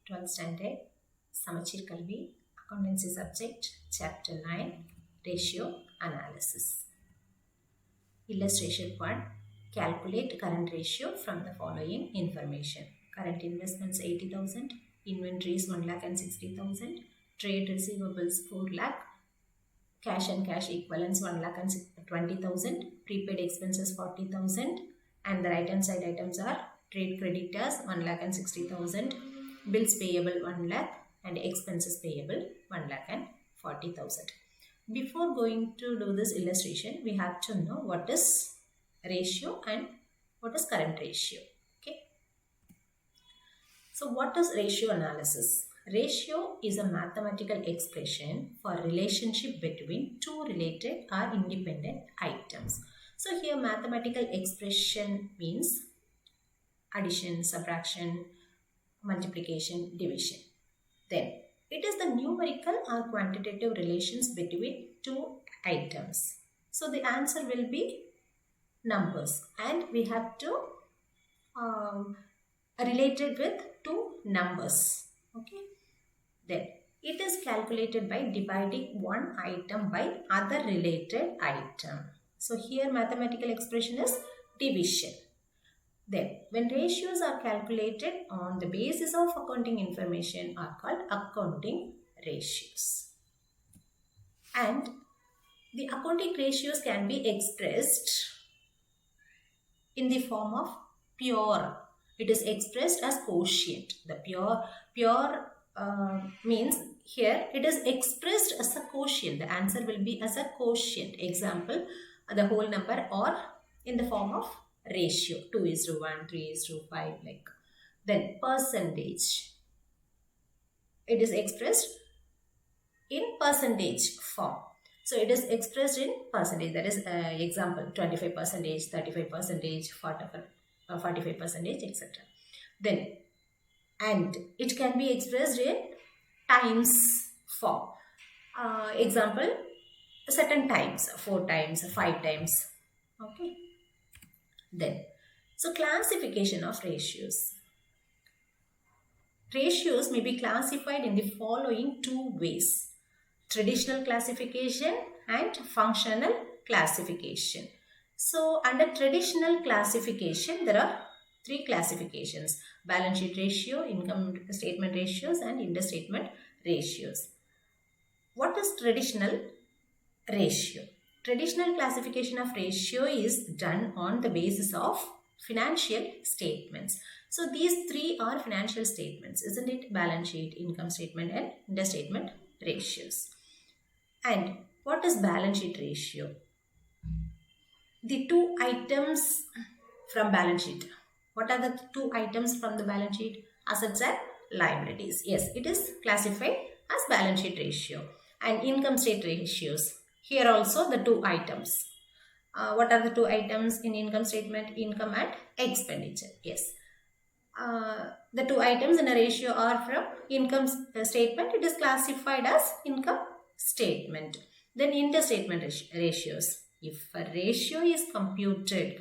12th standard, Samachir Kalvi, Accountancy subject, chapter 9, Ratio Analysis. Illustration 1. Calculate current ratio from the following information. Current investments 80,000, inventories 1,60,000, trade receivables 4 lakh, cash and cash equivalents 1,20,000, prepaid expenses 40,000, and the right hand side items are trade creditors 1,60,000, bills payable 1 lakh, and expenses payable 1,40,000. Before going to do this illustration, we have to know what is ratio and what is current ratio. Okay. So what is ratio analysis? Ratio is a mathematical expression for relationship between two related or independent items. So here mathematical expression means addition, subtraction, multiplication, division. Then it is the numerical or quantitative relations between two items. So the answer will be numbers, and we have to relate it with two numbers. Okay. Then it is calculated by dividing one item by other related item. So here mathematical expression is division. Then when ratios are calculated on the basis of accounting information are called accounting ratios. And the accounting ratios can be expressed in the form of pure. It is expressed as quotient. The pure means here it is expressed as a quotient. The answer will be as a quotient. Example, the whole number, or in the form of ratio 2:1, 3:5, like. Then percentage. It is expressed in percentage form. So it is expressed in percentage. That is example 25%, 35%, 45%, etc. Then and it can be expressed in times form. Example, certain times, 4 times, 5 times. Okay. Then, so classification of ratios. Ratios may be classified in the following two ways: traditional classification and functional classification. So under traditional classification, there are 3 classifications: balance sheet ratio, income statement ratios, and interstatement ratios. What is traditional ratio? Traditional classification of ratio is done on the basis of financial statements. So these 3 are financial statements, isn't it? Balance sheet, income statement, and interstatement ratios. And what is balance sheet ratio? The 2 items from balance sheet. What are the 2 items from the balance sheet? Assets and liabilities. Yes, it is classified as balance sheet ratio. And income statement ratios. Here also the 2 items. What are the 2 items in income statement? Income and expenditure. Yes. The 2 items in a ratio are from income statement. It is classified as income statement. Then interstatement ratios. If a ratio is computed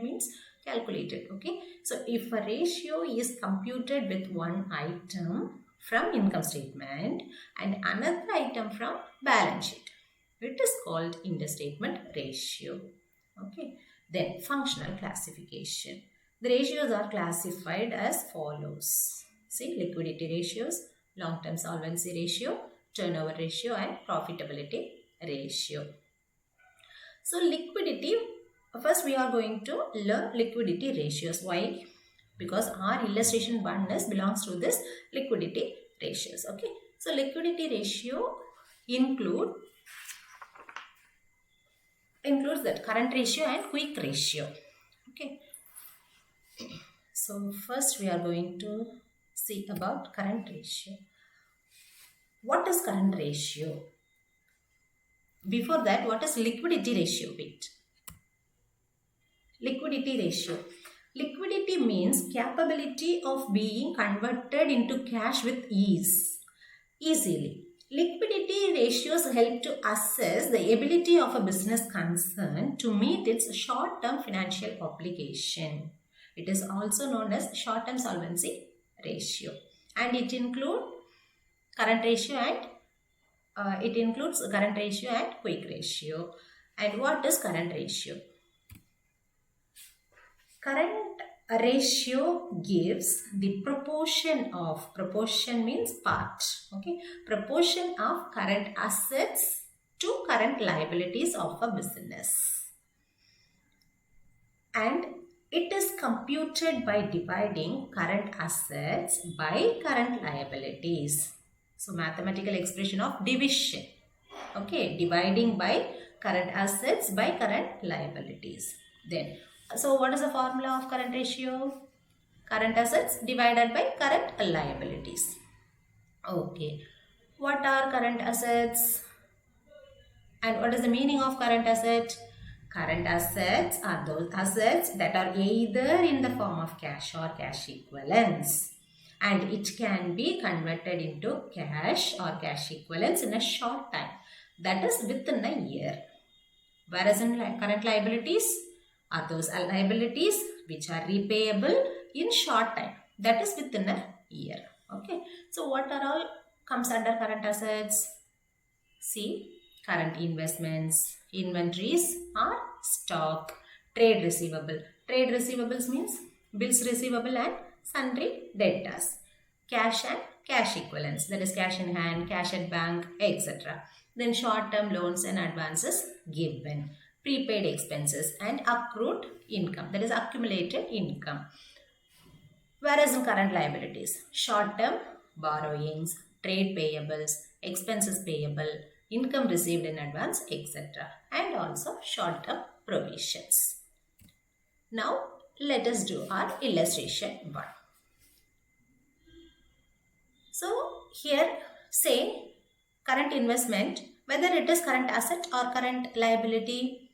means calculated. Okay. So if a ratio is computed with one item from income statement and another item from balance sheet, it is called interstatement ratio. Okay. Then functional classification. The ratios are classified as follows. See, liquidity ratios, long-term solvency ratio, turnover ratio, and profitability ratio. So liquidity, first we are going to learn liquidity ratios. Why? Because our illustration 1 belongs to this liquidity ratios. Okay. So liquidity ratio includes that current ratio and quick ratio. Okay. So first we are going to see about current ratio. What is current ratio? Before that, what is liquidity ratio? Wait. Liquidity ratio. Liquidity means capability of being converted into cash with easily. Liquidity ratios help to assess the ability of a business concern to meet its short-term financial obligation. It is also known as short-term solvency ratio, and it includes current ratio and quick ratio. And what is current ratio? Current ratio gives the proportion means part, okay, proportion of current assets to current liabilities of a business, and it is computed by dividing current assets by current liabilities. So mathematical expression of division, okay, dividing by current assets by current liabilities. Then, so what is the formula of current ratio? Current assets divided by current liabilities. Okay, what are current assets and what is the meaning of current asset? Current assets are those assets that are either in the form of cash or cash equivalents, and it can be converted into cash or cash equivalents in a short time, that is within a year. Whereas in current liabilities are those liabilities which are repayable in short time, that is within a year. Okay, so what are all comes under current assets? See, current investments, inventories or stock, trade receivable. Trade receivables means bills receivable and sundry debtors. Cash and cash equivalents, that is cash in hand, cash at bank, etc. Then short-term loans and advances given, prepaid expenses and accrued income, that is accumulated income. Whereas in current liabilities, short-term borrowings, trade payables, expenses payable, income received in advance, etc. and also short-term provisions. Now, let us do our illustration 1. So, here say current investment, whether it is current asset or current liability.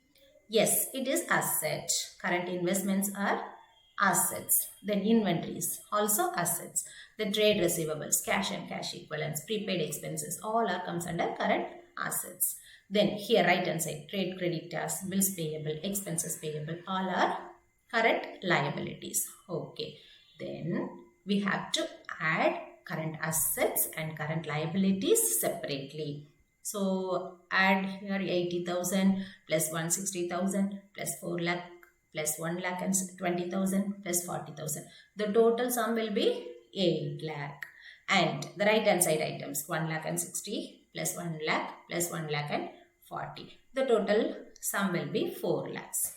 Yes, it is asset. Current investments are assets. Then inventories, also assets. The trade receivables, cash and cash equivalents, prepaid expenses, all are comes under current assets. Then here right hand side, trade creditors, bills payable, expenses payable, all are current liabilities. Okay. Then we have to add current assets and current liabilities separately. So add here 80,000 plus 160,000 plus 4 lakh plus 1 lakh and 20,000 plus 40,000. The total sum will be 8 lakh. And the right hand side items 1 lakh and 60 plus 1 lakh plus 1 lakh and 40. The total sum will be 4 lakhs.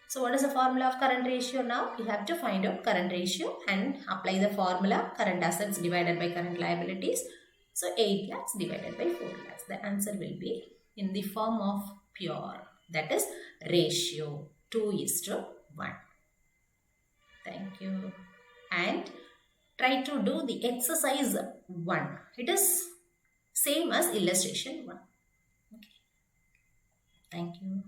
So what is the formula of current ratio now? We have to find out current ratio and apply the formula current assets divided by current liabilities. So 8 lakhs divided by 4 lakhs. The answer will be in the form of pure, that is ratio 2:1. Thank you. And try to do the exercise 1. It is same as illustration 1. Okay. Thank you.